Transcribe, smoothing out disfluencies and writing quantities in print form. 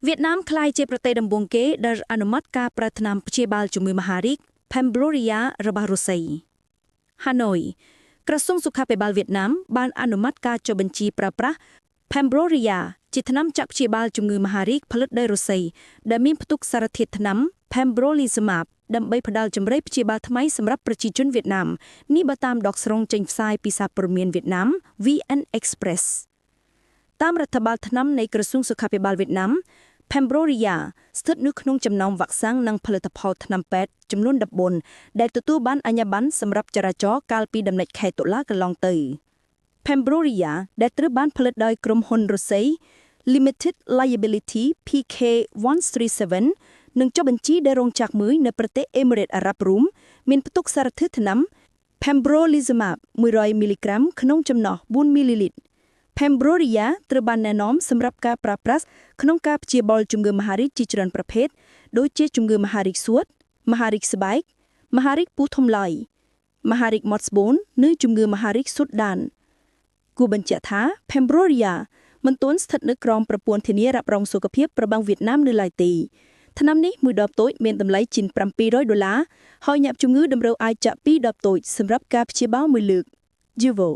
វៀតណាមក្លាយជាប្រទេសដំបូងគេដែលអនុម័តការប្រើថ្នាំព្យាបាលជំងឺមហារីក Pembrolizumab របស់រុស្ស៊ី Hanoi ក្រសួងសុខាភិបាលវៀតណាមបានអនុម័តការចុះបញ្ជីប្រើប្រាស់ Pembrolizumab ជាថ្នាំចាក់ព្យាបាលជំងឺមហារីកផលិតដោយរុស្ស៊ីដែលមានផ្ទុកសារធាតុថ្នាំ Pembrolizumab ដើម្បីផ្ដល់ជំរឿនព្យាបាលថ្មីសម្រាប់ប្រជាជនវៀតណាមនេះបើតាមដកស្រង់ចេញផ្សាយពីសារព័ត៌មានវៀតណាម VN Express តាមរដ្ឋបាលថ្នាំនៃក្រសួងសុខាភិបាលវៀតណាម Pembrolizumab ស្ថិតនៅក្នុងចំណោមវ៉ាក់សាំងនិងផលិតផលថ្នាំពេទ្យចំនួន14ដែលទទួលបានអាជ្ញាប័ណ្ណសម្រាប់ចរាចរណ៍កាលពីដំណាច់ខែតុលាកន្លងទៅ Pembrolizumab ដែលត្រូវបានផលិតដោយក្រុមហ៊ុនរុស្ស៊ី Limited Liability PK 137នឹងចុះបញ្ជីដោយរោងចក្រមួយនៅប្រទេសអេមីរ៉េតអារ៉ាប់រួមមានផ្ទុកសារធាតុថ្នាំ Pembrolizumab 100 មីលីក្រាមក្នុងចំណោះ4មីលីលីត្រPembrolizumab ត្រូវបានណែនាំសម្រាប់ការប្រើប្រាស់ក្នុងការព្យាបាលជំងឺមហារីកជាច្រើនប្រភេទដូចជាជំងឺមហារីកសួតមហារីកស្បែកមហារីកពូធំឡាយមហារីកមាត់ស្បូននិងជំងឺមហារីកសួតដានគួរបញ្ជាក់ថា Pembrolizumab មិនទាន់ស្ថិតនៅក្រោមប្រព័ន្ធធានារ៉ាប់រងសុខភាពរបស់វៀតណាមនៅឡើយទេថ្នាំនេះមួយដបតូចមានតម្លៃជាង$700ហើយអ្នកជំងឺតម្រូវឲ្យចាក់2ដបតូចសម្រាប់ការព្យាបាលមួយលើក Juvo